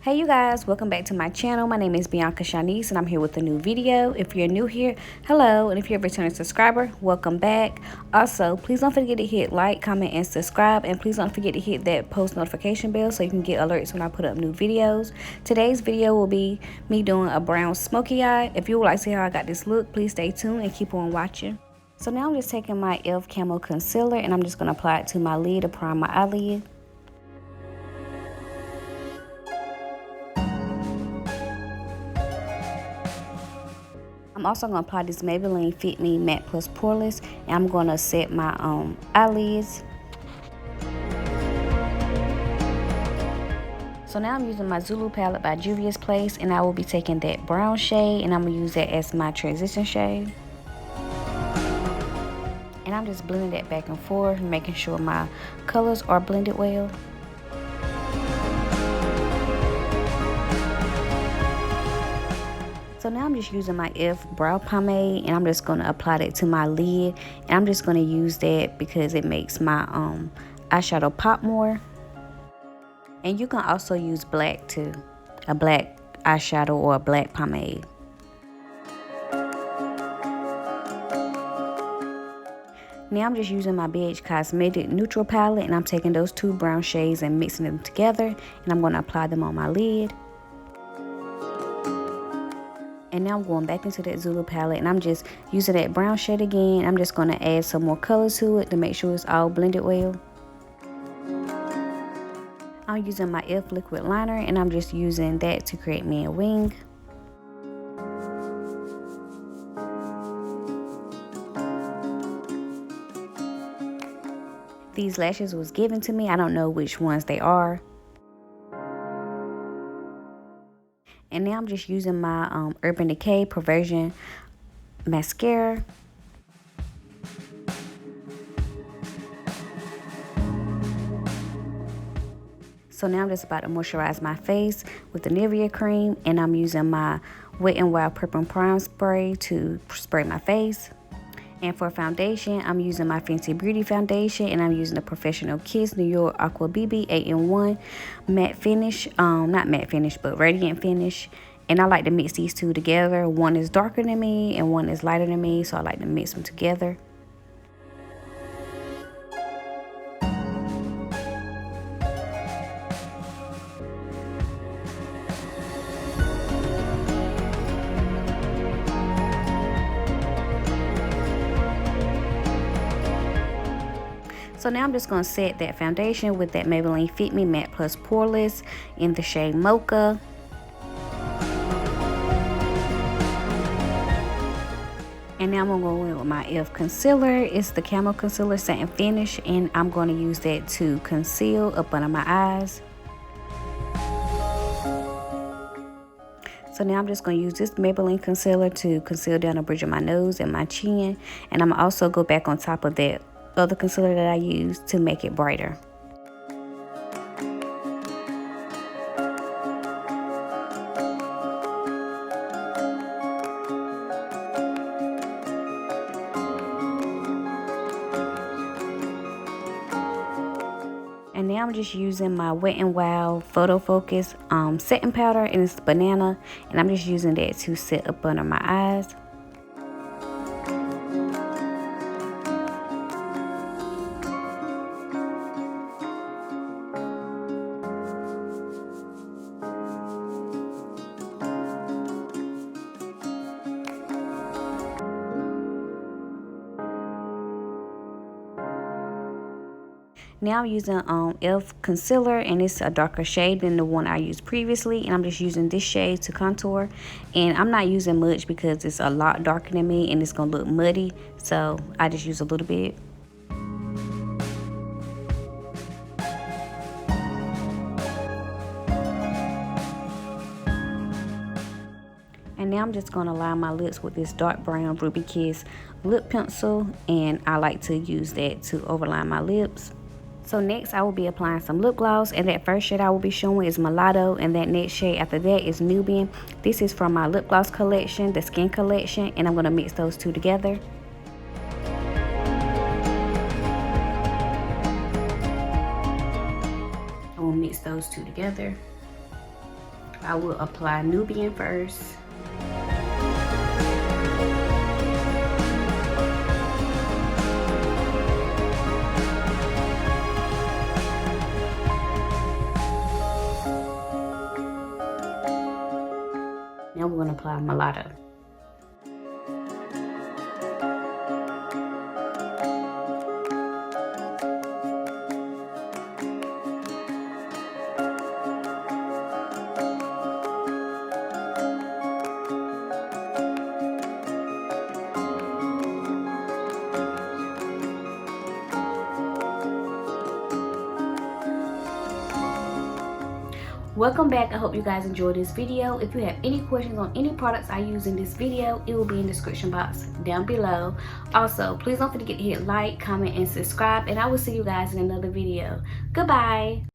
Hey you guys, welcome back to my channel. My name is Bianca Shanice and I'm here with a new video. If you're new here, hello, and if you're a returning subscriber, welcome back. Also, please don't forget to hit like, comment, and subscribe, and please don't forget to hit that post notification bell so you can get alerts when I put up new videos. Today's video will be me doing a brown smoky eye. If you would like to see how I got this look, please stay tuned and keep on watching. So now I'm just taking my e.l.f. Camo Concealer and I'm just going to apply it to my lid to prime my eyelid. I'm also going to apply this Maybelline Fit Me Matte Plus Poreless, and I'm going to set my eyelids. So now I'm using my ZULU palette by JUVIA'S, and I will be taking that brown shade, and I'm going to use that as my transition shade. And I'm just blending that back and forth, making sure my colors are blended well. So now I'm just using my e.l.f. brow pomade and I'm just going to apply that to my lid, and I'm just going to use that because it makes my eyeshadow pop more. And you can also use black too, a black eyeshadow or a black pomade. Now I'm just using my BH Cosmetic neutral palette and I'm taking those two brown shades and mixing them together, and I'm going to apply them on my lid. And now I'm going back into that ZULU palette and I'm just using that brown shade again. I'm just going to add some more color to it to make sure it's all blended well. I'm using my e.l.f. liquid liner and I'm just using that to create me a wing. These lashes was given to me. I don't know which ones they are. And now I'm just using my Urban Decay Perversion mascara. So now I'm just about to moisturize my face with the NIVEA cream, and I'm using my Wet n Wild Prep and Prime spray to spray my face. And for foundation, I'm using my Fenty Beauty foundation, and I'm using the Professional Kiss New York Aqua BB 8-in-1 matte finish, not matte finish but radiant finish. And I like to mix these two together. One is darker than me and one is lighter than me, so I like to mix them together. So now I'm just going to set that foundation with that Maybelline Fit Me Matte Plus Poreless in the shade Mocha. And now I'm going to go in with my e.l.f. concealer. It's the Camo Concealer Satin Finish, and I'm going to use that to conceal up under my eyes. So now I'm just going to use this Maybelline concealer to conceal down the bridge of my nose and my chin. And I'm also go back on top of that other concealer that I use to make it brighter. And now I'm just using my Wet n Wild Photo Focus setting powder, and it's banana, and I'm just using that to set up under my eyes. Now I'm using e.l.f. concealer, and it's a darker shade than the one I used previously, and I'm just using this shade to contour. And I'm not using much because it's a lot darker than me and it's gonna look muddy, so I just use a little bit. And now I'm just going to line my lips with this dark brown Ruby Kiss lip pencil, and I like to use that to overline my lips. So next I will be applying some lip gloss, and that first shade I will be showing is Mulatto, and that next shade after that is Nubian. This is from my lip gloss collection, the Skin collection, and I'm going to mix those two together. I will mix those two together. I will apply Nubian first. Now we're going to apply Mulatto. Welcome back. I hope you guys enjoyed this video. If you have any questions on any products I use in this video, it will be in the description box down below. Also, please don't forget to hit like, comment, and subscribe, and I will see you guys in another video. Goodbye.